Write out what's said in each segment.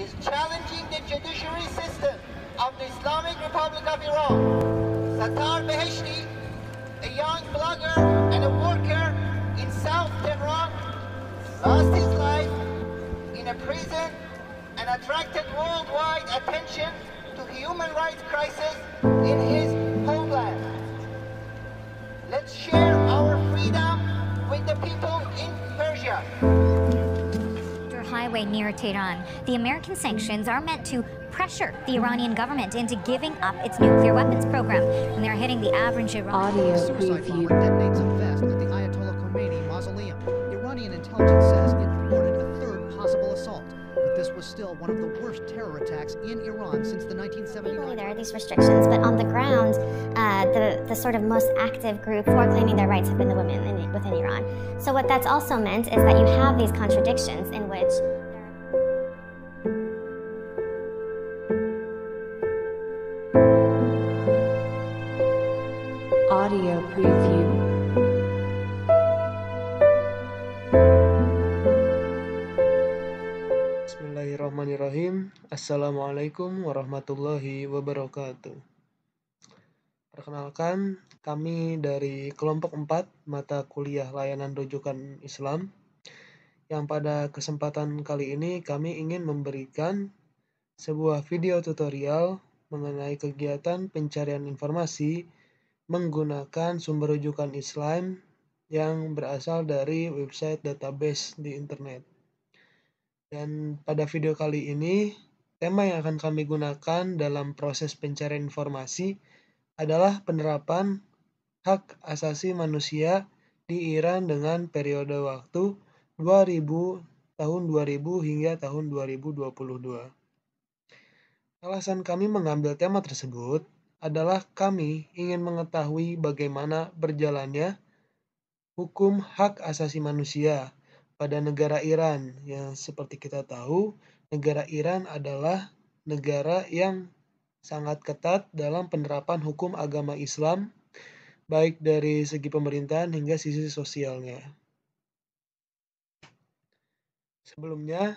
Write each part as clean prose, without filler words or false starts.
is challenging the judiciary system of the Islamic Republic of Iran. Sattar Beheshti, a young blogger and a worker in South Tehran, lost his life in a prison and attracted worldwide attention to human rights crisis in his homeland. Let's share our freedom with the people in Persia. Highway near Tehran. The American sanctions are meant to pressure the Iranian government into giving up its nuclear weapons program, and they're hitting the average Iranian. Audio Suicide preview. bomber detonates a vest at the Ayatollah Khomeini mausoleum. Iranian intelligence says it thwarted a third possible assault, but this was still one of the worst terror attacks in Iran since the 1979. There are these restrictions, but on the ground, the sort of most active group for claiming their rights have been the women within Iran. So what that's also meant is that you have these contradictions in which Audio preview. Bismillahirrahmanirrahim. Assalamualaikum warahmatullahi wabarakatuh. Perkenalkan, kami dari kelompok 4 mata kuliah layanan rujukan Islam yang pada kesempatan kali ini kami ingin memberikan sebuah video tutorial mengenai kegiatan pencarian informasi menggunakan sumber rujukan Islam yang berasal dari website database di internet. Dan pada video kali ini, tema yang akan kami gunakan dalam proses pencarian informasi adalah penerapan hak asasi manusia di Iran dengan periode waktu 2000 hingga tahun 2022. Alasan kami mengambil tema tersebut adalah kami ingin mengetahui bagaimana berjalannya hukum hak asasi manusia pada negara Iran, yang seperti kita tahu, negara Iran adalah negara yang sangat ketat dalam penerapan hukum agama Islam, baik dari segi pemerintahan hingga sisi sosialnya. Sebelumnya,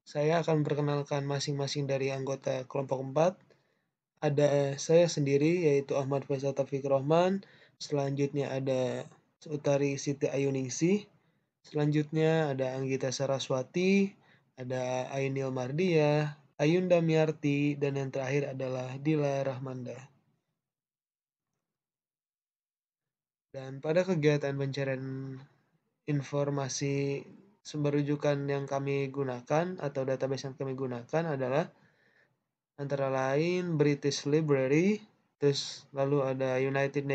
saya akan memperkenalkan masing-masing dari anggota kelompok 4. Ada saya sendiri, yaitu Ahmad Faisal Taufiq Rahman. Selanjutnya ada Utari Siti Ayuningsih. Selanjutnya ada Anggita Saraswati, ada Ainil Mardiah, Ayunda Miarti, dan yang terakhir adalah Dila Rahmanda. Dan pada kegiatan pencarian informasi sumber rujukan yang kami gunakan atau database yang kami gunakan adalah antara lain British Library, terus lalu ada United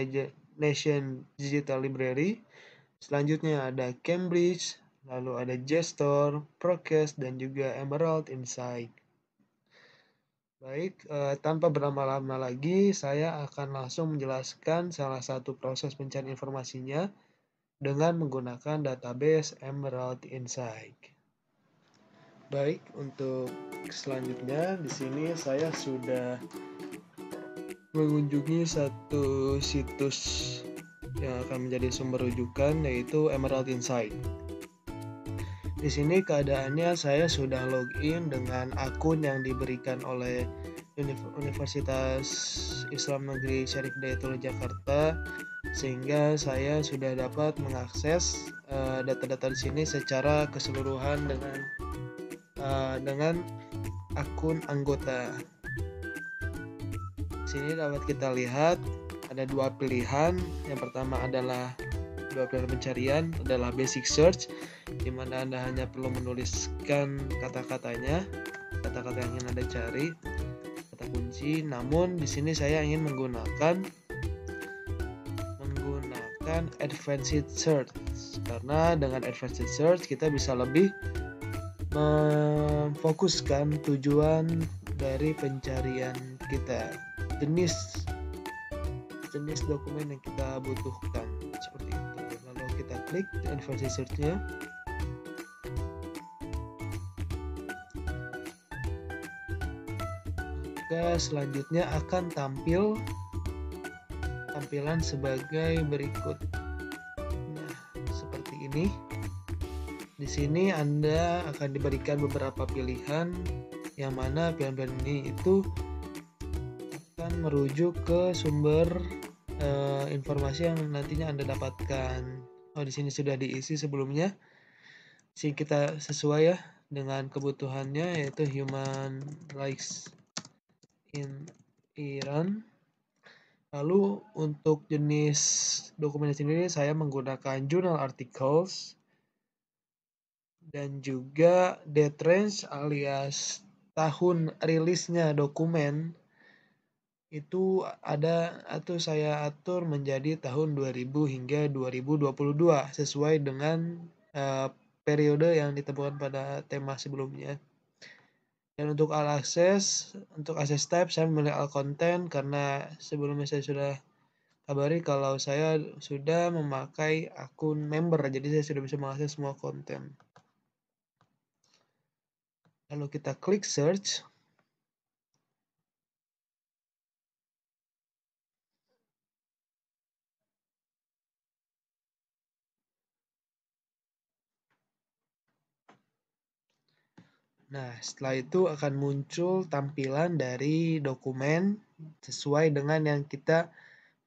Nations Digital Library, selanjutnya ada Cambridge, lalu ada JSTOR, Procast, dan juga Emerald Insight. Baik, tanpa berlama-lama lagi, saya akan langsung menjelaskan salah satu proses pencarian informasinya dengan menggunakan database Emerald Insight. Baik, untuk selanjutnya di sini saya sudah mengunjungi satu situs yang akan menjadi sumber rujukan, yaitu Emerald Insight. Di sini keadaannya saya sudah login dengan akun yang diberikan oleh Universitas Islam Negeri Syarif Hidayatullah Jakarta, sehingga saya sudah dapat mengakses data-data di sini secara keseluruhan dengan akun anggota. Di sini dapat kita lihat ada dua pilihan. Yang pertama adalah dua pilihan pencarian adalah basic search, di mana Anda hanya perlu menuliskan kata-katanya, kata-kata yang ingin Anda cari, kata kunci. Namun di sini saya ingin menggunakan advanced search, karena dengan advanced search kita bisa lebih memfokuskan tujuan dari pencarian kita, jenis dokumen yang kita butuhkan, seperti itu. Lalu kita klik advanced search-nya. Maka selanjutnya akan tampilan sebagai berikut. Nah, seperti ini. Di sini Anda akan diberikan beberapa pilihan yang mana pilihan-pilihan ini itu akan merujuk ke sumber informasi yang nantinya Anda dapatkan. Oh, di sini sudah diisi sebelumnya. Sini kita sesuai ya dengan kebutuhannya, yaitu human rights in Iran. Lalu untuk jenis dokumen sendiri saya menggunakan journal articles dan juga date range alias tahun rilisnya dokumen itu ada atau saya atur menjadi tahun 2000 hingga 2022 sesuai dengan periode yang ditemukan pada tema sebelumnya. Dan untuk all access, untuk access type saya memilih all content karena sebelumnya saya sudah kabari kalau saya sudah memakai akun member, jadi saya sudah bisa mengakses semua konten. Lalu kita klik search. Nah, setelah itu akan muncul tampilan dari dokumen sesuai dengan yang kita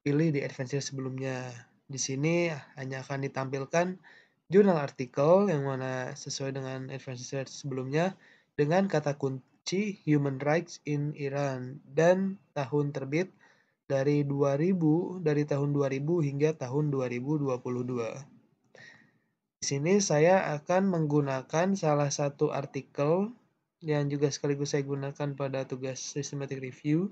pilih di adventure sebelumnya. Di sini hanya akan ditampilkan jurnal artikel yang mana sesuai dengan adventure sebelumnya dengan kata kunci Human Rights in Iran dan tahun terbit dari tahun 2000 hingga tahun 2022. Di sini saya akan menggunakan salah satu artikel yang juga sekaligus saya gunakan pada tugas systematic review,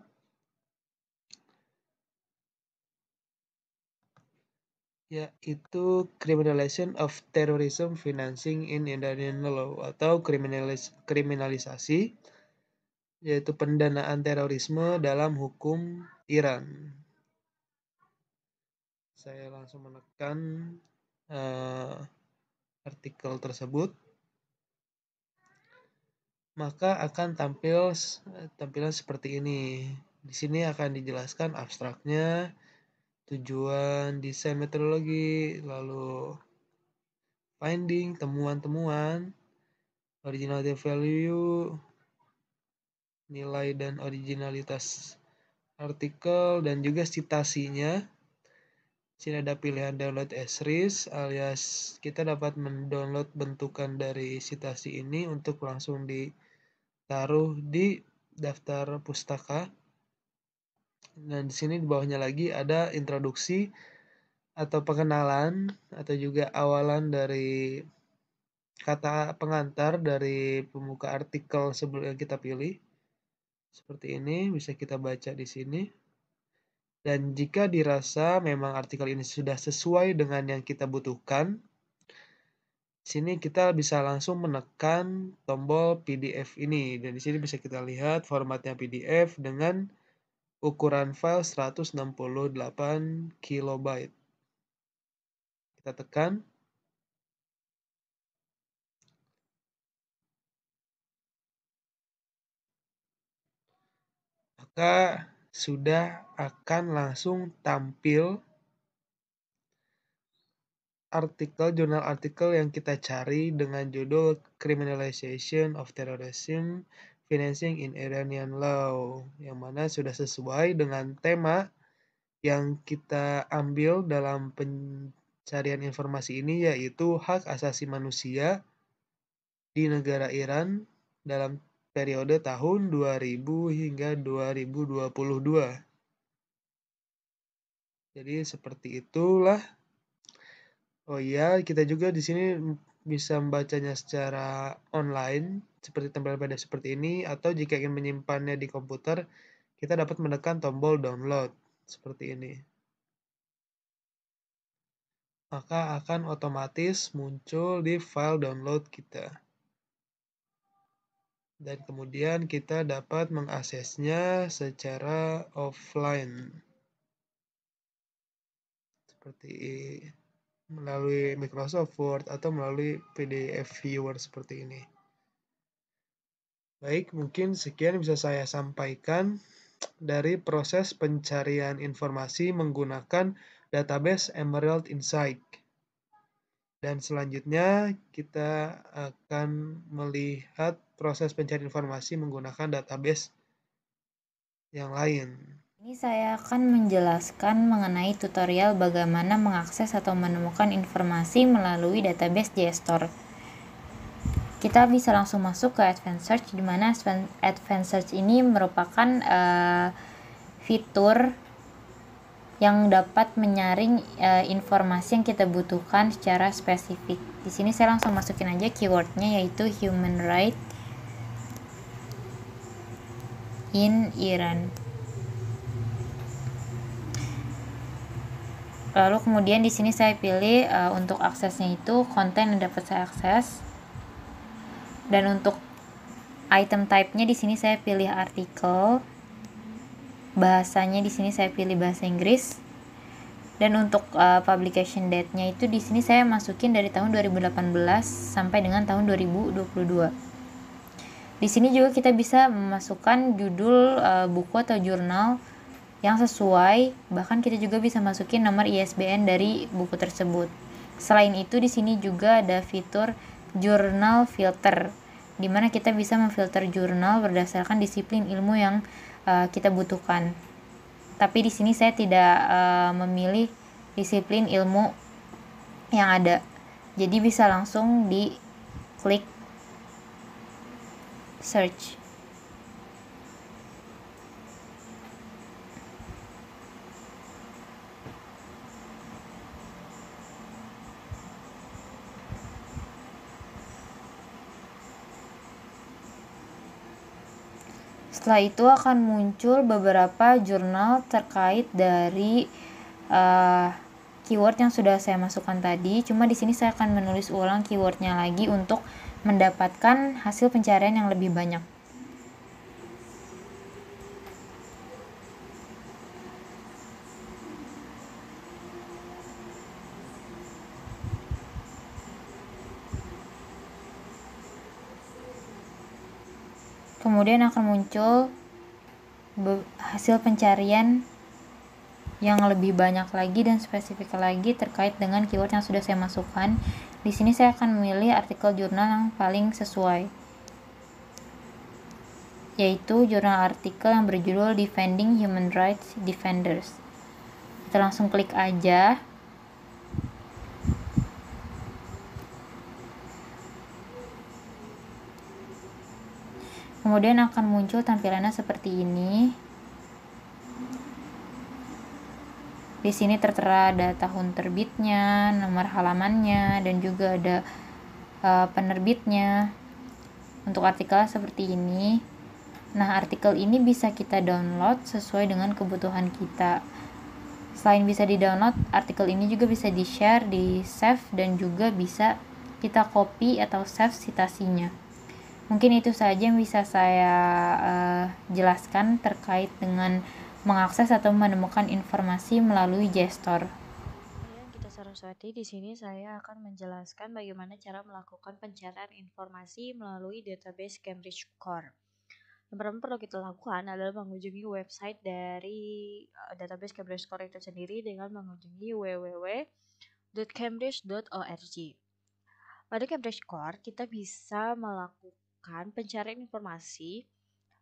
yaitu Criminalization of Terrorism Financing in Iranian Law atau kriminalisasi, yaitu pendanaan terorisme dalam hukum Iran. Saya langsung menekan artikel tersebut, maka akan tampilan seperti ini. Di sini akan dijelaskan abstraknya, tujuan, desain metodologi, lalu finding, temuan-temuan, originality value, nilai dan originalitas artikel, dan juga citasinya. Sini ada pilihan download as RIS, alias kita dapat mendownload bentukan dari citasi ini untuk langsung ditaruh di daftar pustaka. Dan di sini di bawahnya lagi ada introduksi atau pengenalan atau juga awalan dari kata pengantar dari pembuka artikel sebelum yang kita pilih. Seperti ini bisa kita baca di sini. Dan jika dirasa memang artikel ini sudah sesuai dengan yang kita butuhkan, sini kita bisa langsung menekan tombol PDF ini. Dan di sini bisa kita lihat formatnya PDF dengan ukuran file 168 KB. Kita tekan. Maka sudah akan langsung tampil jurnal artikel yang kita cari dengan judul Criminalization of Terrorism Financing in Iranian Law, yang mana sudah sesuai dengan tema yang kita ambil dalam pencarian informasi ini, yaitu hak asasi manusia di negara Iran dalam periode tahun 2000 hingga 2022. Jadi seperti itulah. Oh iya, kita juga di sini bisa membacanya secara online seperti tampilan PDF seperti ini, atau jika ingin menyimpannya di komputer, kita dapat menekan tombol download seperti ini. Maka akan otomatis muncul di file download kita. Dan kemudian kita dapat mengaksesnya secara offline. Seperti melalui Microsoft Word atau melalui PDF viewer seperti ini. Baik, mungkin sekian bisa saya sampaikan dari proses pencarian informasi menggunakan database Emerald Insight, Dan selanjutnya kita akan melihat proses pencarian informasi menggunakan database yang lain. Ini saya akan menjelaskan mengenai tutorial bagaimana mengakses atau menemukan informasi melalui database JSTOR. Kita bisa langsung masuk ke Advanced Search, di mana Advanced Search ini merupakan fitur yang dapat menyaring informasi yang kita butuhkan secara spesifik. Di sini saya langsung masukin aja keywordnya, yaitu human right in Iran. Lalu kemudian di sini saya pilih untuk aksesnya itu konten yang dapat saya akses. Dan untuk item type-nya di sini saya pilih artikel. Bahasanya di sini saya pilih bahasa Inggris. Dan untuk publication date-nya itu di sini saya masukin dari tahun 2018 sampai dengan tahun 2022. Di sini juga kita bisa memasukkan judul buku atau jurnal yang sesuai, bahkan kita juga bisa masukin nomor ISBN dari buku tersebut. Selain itu di sini juga ada fitur journal filter, di mana kita bisa memfilter jurnal berdasarkan disiplin ilmu yang kita butuhkan. Tapi di sini saya tidak memilih disiplin ilmu yang ada. Jadi bisa langsung di klik search. Setelah itu akan muncul beberapa jurnal terkait dari keyword yang sudah saya masukkan tadi. Cuma di sini saya akan menulis ulang keywordnya lagi untuk mendapatkan hasil pencarian yang lebih banyak. Kemudian akan muncul hasil pencarian yang lebih banyak lagi dan spesifik lagi terkait dengan keyword yang sudah saya masukkan. Di sini saya akan memilih artikel jurnal yang paling sesuai, yaitu jurnal artikel yang berjudul Defending Human Rights Defenders. Kita langsung klik aja. Kemudian akan muncul tampilannya seperti ini. Di sini tertera ada tahun terbitnya, nomor halamannya, dan juga ada penerbitnya. Untuk artikel seperti ini. Nah, artikel ini bisa kita download sesuai dengan kebutuhan kita. Selain bisa di-download, artikel ini juga bisa di-share, di-save, dan juga bisa kita copy atau save citasinya. Mungkin itu saja yang bisa saya jelaskan terkait dengan mengakses atau menemukan informasi melalui JSTOR. Kita Saraswati, di sini saya akan menjelaskan bagaimana cara melakukan pencarian informasi melalui database Cambridge Core. Yang pertama perlu kita lakukan adalah mengunjungi website dari database Cambridge Core itu sendiri dengan mengunjungi www.cambridge.org. Pada Cambridge Core, kita bisa melakukan pencarian informasi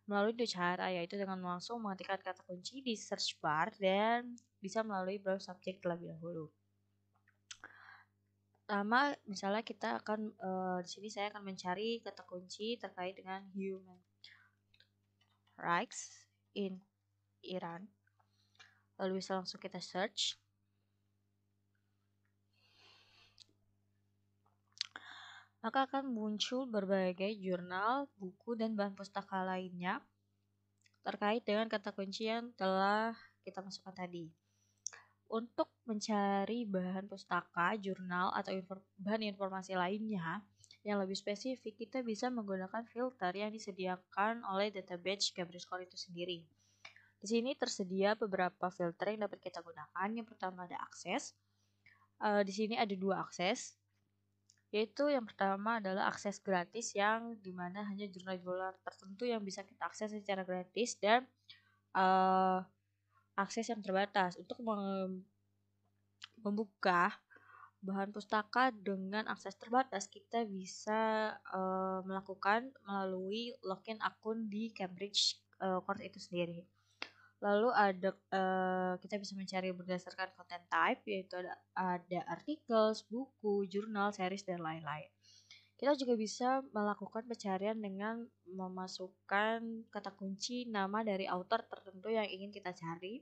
melalui dua cara, yaitu dengan langsung mengetikkan kata kunci di search bar dan bisa melalui browse subject terlebih dahulu. Pertama, misalnya kita akan di sini saya akan mencari kata kunci terkait dengan human rights in Iran. Lalu bisa langsung kita search. Maka akan muncul berbagai jurnal, buku, dan bahan pustaka lainnya terkait dengan kata kunci yang telah kita masukkan tadi. Untuk mencari bahan pustaka, jurnal, atau bahan informasi lainnya yang lebih spesifik, kita bisa menggunakan filter yang disediakan oleh database Cambridge Core itu sendiri. Di sini tersedia beberapa filter yang dapat kita gunakan. Yang pertama ada akses. Di sini ada dua akses. Yaitu yang pertama adalah akses gratis, yang dimana hanya jurnal-jurnal tertentu yang bisa kita akses secara gratis, dan akses yang terbatas. Untuk membuka bahan pustaka dengan akses terbatas, kita bisa melakukan melalui login akun di Cambridge course itu sendiri. Lalu kita bisa mencari berdasarkan content type, yaitu ada artikel, buku, jurnal, series, dan lain-lain. Kita juga bisa melakukan pencarian dengan memasukkan kata kunci nama dari author tertentu yang ingin kita cari.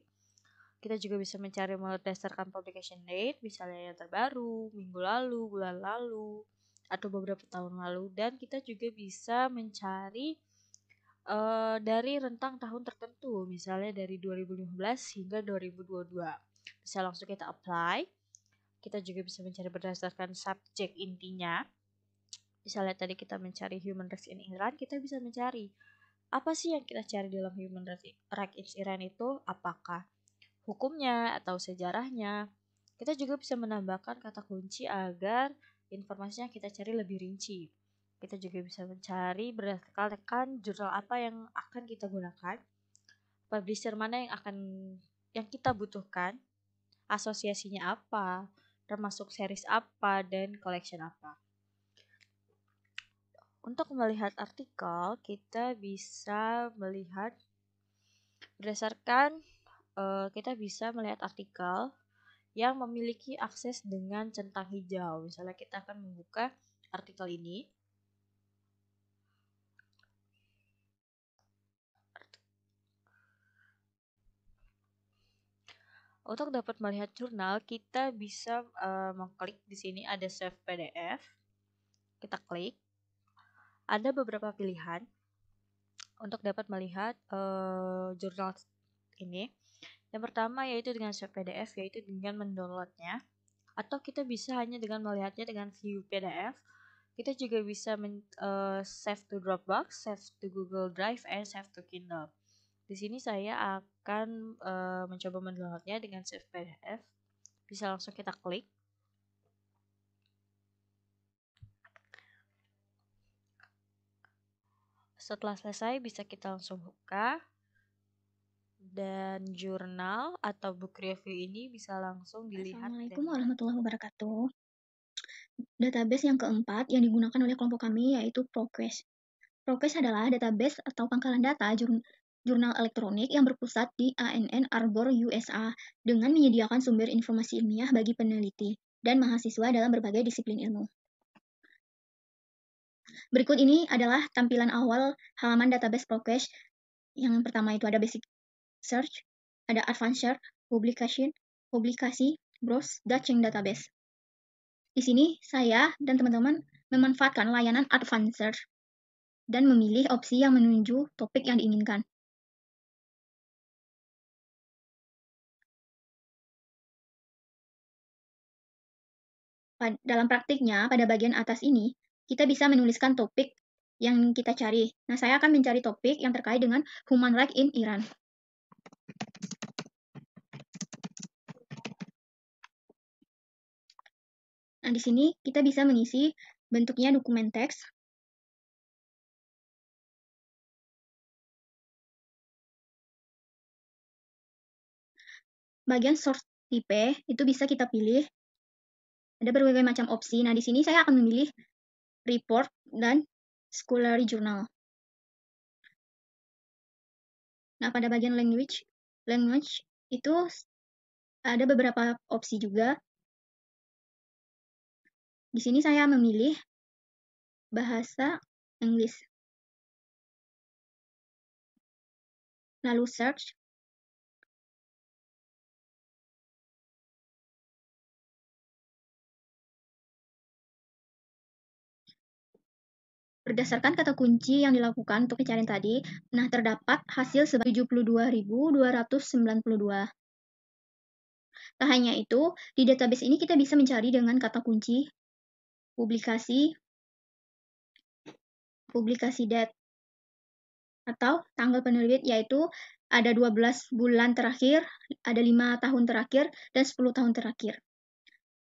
Kita juga bisa mencari berdasarkan publication date, misalnya yang terbaru, minggu lalu, bulan lalu, atau beberapa tahun lalu. Dan kita juga bisa mencari dari rentang tahun tertentu, misalnya dari 2015 hingga 2022. Bisa langsung kita apply. Kita juga bisa mencari berdasarkan subjek intinya. Misalnya tadi kita mencari human rights in Iran, kita bisa mencari apa sih yang kita cari dalam human rights in Iran itu, apakah hukumnya atau sejarahnya. Kita juga bisa menambahkan kata kunci agar informasinya kita cari lebih rinci. Kita juga bisa mencari berdasarkan jurnal apa yang akan kita gunakan, publisher mana yang kita butuhkan, asosiasinya apa, termasuk series apa, dan collection apa. Untuk melihat artikel, kita bisa melihat kita bisa melihat artikel yang memiliki akses dengan centang hijau. Misalnya kita akan membuka artikel ini. Untuk dapat melihat jurnal, kita bisa mengklik di sini ada Save PDF. Kita klik. Ada beberapa pilihan untuk dapat melihat jurnal ini. Yang pertama yaitu dengan Save PDF, yaitu dengan mendownloadnya. Atau kita bisa hanya dengan melihatnya dengan view PDF. Kita juga bisa save to Dropbox, save to Google Drive, and save to Kindle. Di sini saya akan mencoba mendownloadnya dengan save PDF. Bisa langsung kita klik. Setelah selesai bisa kita langsung buka. Dan jurnal atau book review ini bisa langsung dilihat. Assalamualaikum warahmatullahi wabarakatuh. Database yang keempat yang digunakan oleh kelompok kami yaitu ProQuest. ProQuest adalah database atau pangkalan data jurnal elektronik yang berpusat di Ann Arbor, USA, dengan menyediakan sumber informasi ilmiah bagi peneliti dan mahasiswa dalam berbagai disiplin ilmu. Berikut ini adalah tampilan awal halaman database ProQuest. Yang pertama itu ada basic search, ada advanced search, publikasi, browse, searching database. Di sini saya dan teman-teman memanfaatkan layanan advanced search dan memilih opsi yang menuju topik yang diinginkan. Dalam praktiknya, pada bagian atas ini, kita bisa menuliskan topik yang kita cari. Nah, saya akan mencari topik yang terkait dengan human rights in Iran. Nah, di sini kita bisa mengisi bentuknya dokumen teks. Bagian source type itu bisa kita pilih. Ada berbagai macam opsi. Nah, di sini saya akan memilih report dan scholarly journal. Nah, pada bagian language itu ada beberapa opsi juga. Di sini saya memilih bahasa Inggris. Lalu search. Berdasarkan kata kunci yang dilakukan untuk pencarian tadi, nah terdapat hasil sebanyak 72.292. Tak hanya itu, di database ini kita bisa mencari dengan kata kunci publikasi date atau tanggal penerbit, yaitu ada 12 bulan terakhir, ada 5 tahun terakhir, dan 10 tahun terakhir.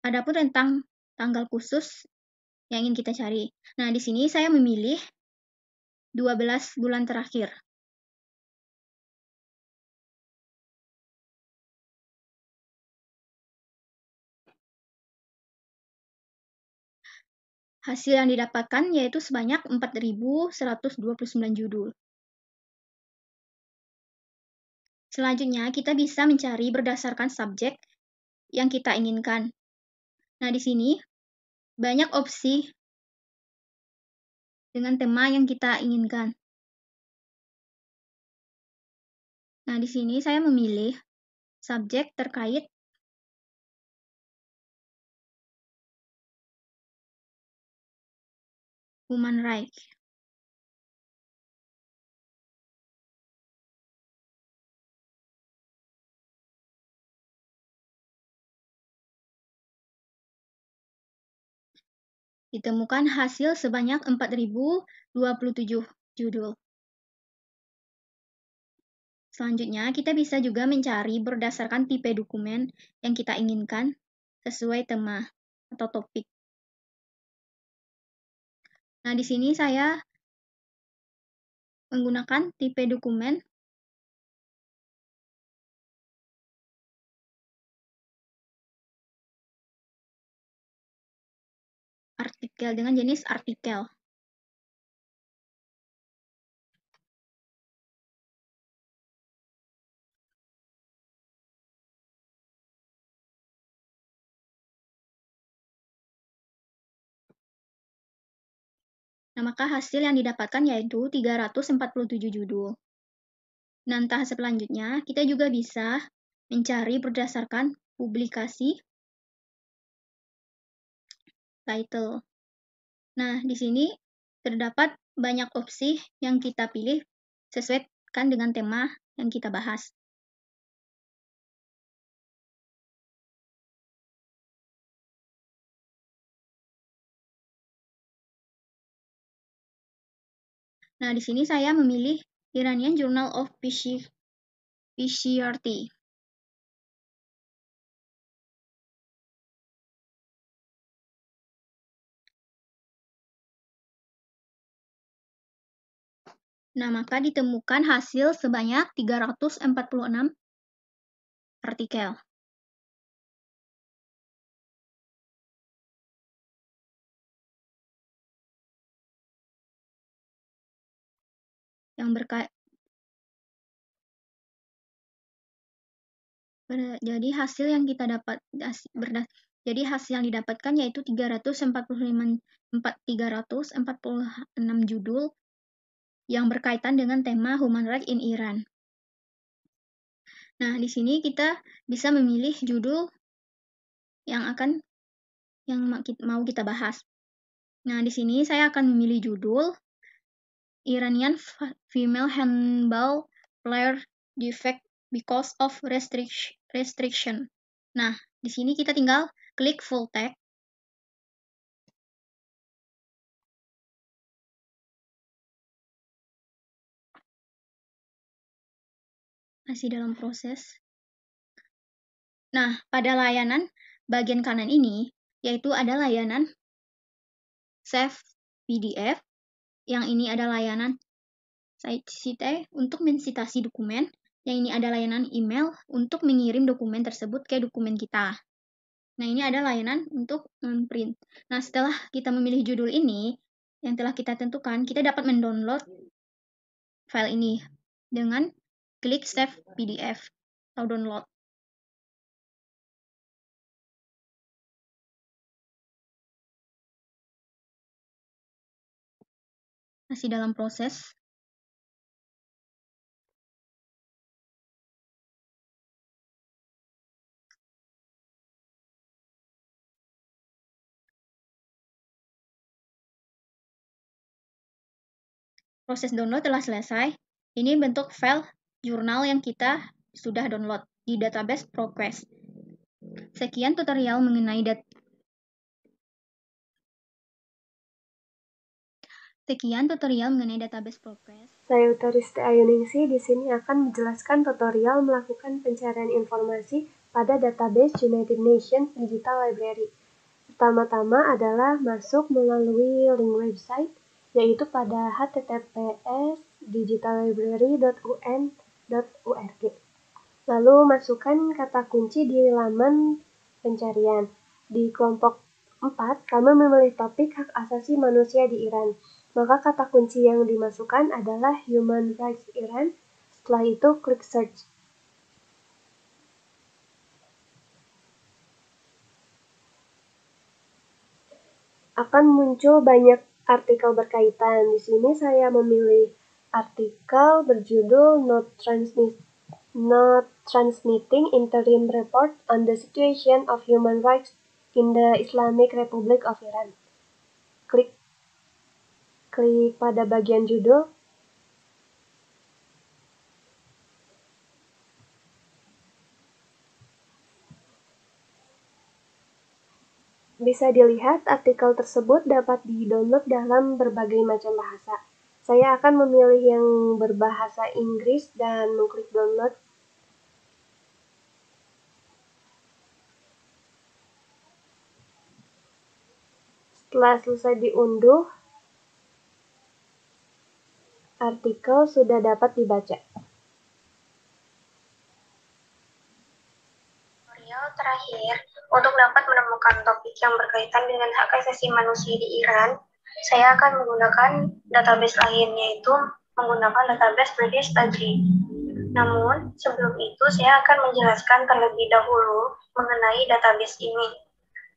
Adapun rentang tanggal khusus yang ingin kita cari. Nah, di sini saya memilih 12 bulan terakhir. Hasil yang didapatkan yaitu sebanyak 4.129 judul. Selanjutnya, kita bisa mencari berdasarkan subjek yang kita inginkan. Nah, di sini banyak opsi dengan tema yang kita inginkan. Nah, di sini saya memilih subjek terkait human rights. Ditemukan hasil sebanyak 4.027 judul. Selanjutnya, kita bisa juga mencari berdasarkan tipe dokumen yang kita inginkan sesuai tema atau topik. Nah, di sini saya menggunakan tipe dokumen artikel dengan jenis artikel. Nah, maka hasil yang didapatkan yaitu 347 judul. Nah, tahap selanjutnya, kita juga bisa mencari berdasarkan publikasi title. Nah, di sini terdapat banyak opsi yang kita pilih sesuaikan dengan tema yang kita bahas. Nah, di sini saya memilih Iranian Journal of PCRT. Nah, maka ditemukan hasil sebanyak 346 artikel. Jadi hasil yang didapatkan yaitu 346 judul yang berkaitan dengan tema human rights in Iran. Nah, di sini kita bisa memilih judul yang mau kita bahas. Nah, di sini saya akan memilih judul Iranian female handball player defect because of restriction. Nah, di sini kita tinggal klik full text. Masih dalam proses. Nah, pada layanan bagian kanan ini, yaitu ada layanan save PDF, yang ini ada layanan cite untuk mensitasi dokumen, yang ini ada layanan email untuk mengirim dokumen tersebut ke dokumen kita. Nah, ini ada layanan untuk memprint. Nah, setelah kita memilih judul ini, yang telah kita tentukan, kita dapat mendownload file ini dengan klik save PDF atau download. Masih dalam proses. Proses download telah selesai. Ini bentuk file jurnal yang kita sudah download di database ProQuest. Sekian tutorial mengenai database ProQuest. Saya Utaristi Ayuningsi di sini akan menjelaskan tutorial melakukan pencarian informasi pada database United Nations Digital Library. Pertama-tama adalah masuk melalui link website, yaitu pada https://digitallibrary.un.org. Lalu masukkan kata kunci di laman pencarian. Di kelompok 4. Kami memilih topik hak asasi manusia di Iran. Maka kata kunci yang dimasukkan adalah Human Rights Iran. Setelah itu klik search. Akan muncul banyak artikel berkaitan. Di sini saya memilih artikel berjudul Not Transmitting Interim Report on the Situation of Human Rights in the Islamic Republic of Iran. Klik pada bagian judul. Bisa dilihat artikel tersebut dapat di-download dalam berbagai macam bahasa. Saya akan memilih yang berbahasa Inggris dan mengklik download. Setelah selesai diunduh, artikel sudah dapat dibaca. Tutorial terakhir, untuk dapat menemukan topik yang berkaitan dengan hak asasi manusia di Iran, saya akan menggunakan database lain, yaitu menggunakan database British Library. Namun, sebelum itu saya akan menjelaskan terlebih dahulu mengenai database ini.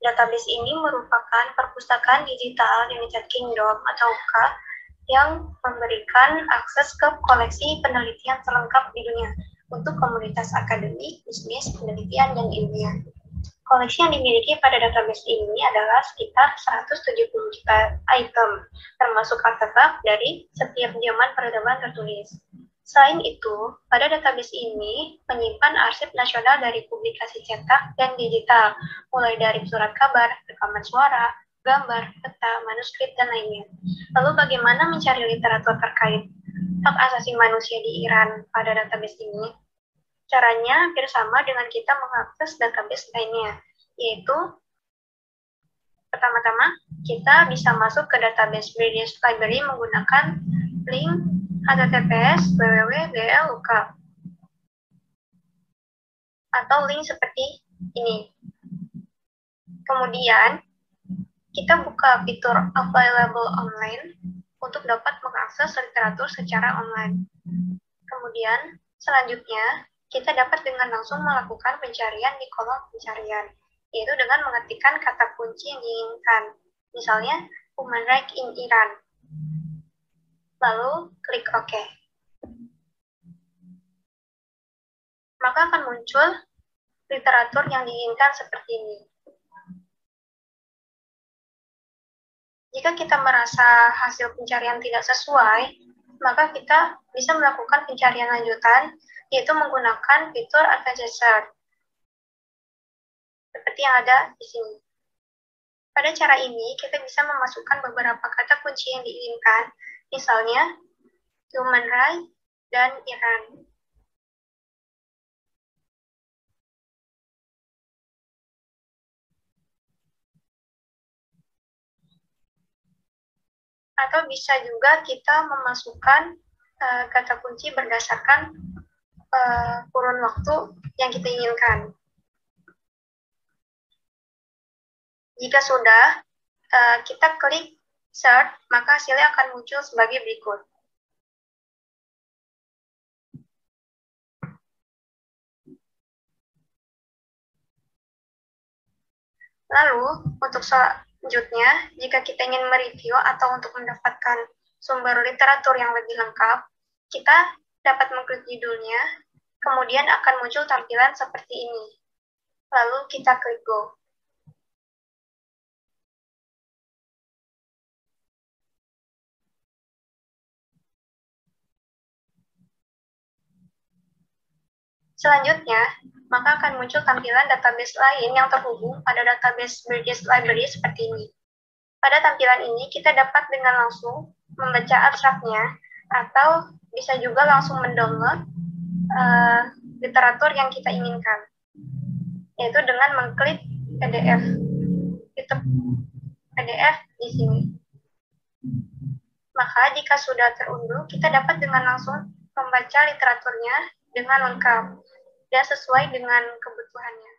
Database ini merupakan perpustakaan digital United Kingdom atau UK yang memberikan akses ke koleksi penelitian terlengkap di dunia untuk komunitas akademik, bisnis, penelitian, dan ilmiah. Koleksi yang dimiliki pada database ini adalah sekitar 170 juta item, termasuk artefak dari setiap zaman peradaban tertulis. Selain itu, pada database ini menyimpan arsip nasional dari publikasi cetak dan digital, mulai dari surat kabar, rekaman suara, gambar, peta, manuskrip, dan lainnya. Lalu bagaimana mencari literatur terkait hak asasi manusia di Iran pada database ini? Caranya hampir sama dengan kita mengakses database lainnya, yaitu pertama-tama kita bisa masuk ke database British Library menggunakan link https://www.gluk atau link seperti ini. Kemudian kita buka fitur Available Online untuk dapat mengakses literatur secara online. Kemudian selanjutnya kita dapat dengan langsung melakukan pencarian di kolom pencarian, yaitu dengan mengetikkan kata kunci yang diinginkan, misalnya Human Rights in Iran. Lalu klik OK. Maka akan muncul literatur yang diinginkan seperti ini. Jika kita merasa hasil pencarian tidak sesuai, maka kita bisa melakukan pencarian lanjutan, yaitu menggunakan fitur Advanced Search, seperti yang ada di sini. Pada cara ini, kita bisa memasukkan beberapa kata kunci yang diinginkan, misalnya Human Rights dan Iran. Atau bisa juga kita memasukkan kata kunci berdasarkan kurun waktu yang kita inginkan. Jika sudah, kita klik search, maka hasilnya akan muncul sebagai berikut. Lalu, untuk selanjutnya, jika kita ingin mereview atau untuk mendapatkan sumber literatur yang lebih lengkap, kita dapat mengklik judulnya, kemudian akan muncul tampilan seperti ini. Lalu kita klik Go. Selanjutnya, maka akan muncul tampilan database lain yang terhubung pada database British Library seperti ini. Pada tampilan ini, kita dapat dengan langsung membaca abstraknya, atau bisa juga langsung mendownload literatur yang kita inginkan, yaitu dengan mengklik PDF. Itu PDF di sini. Maka jika sudah terunduh, kita dapat dengan langsung membaca literaturnya dengan lengkap dan sesuai dengan kebutuhannya.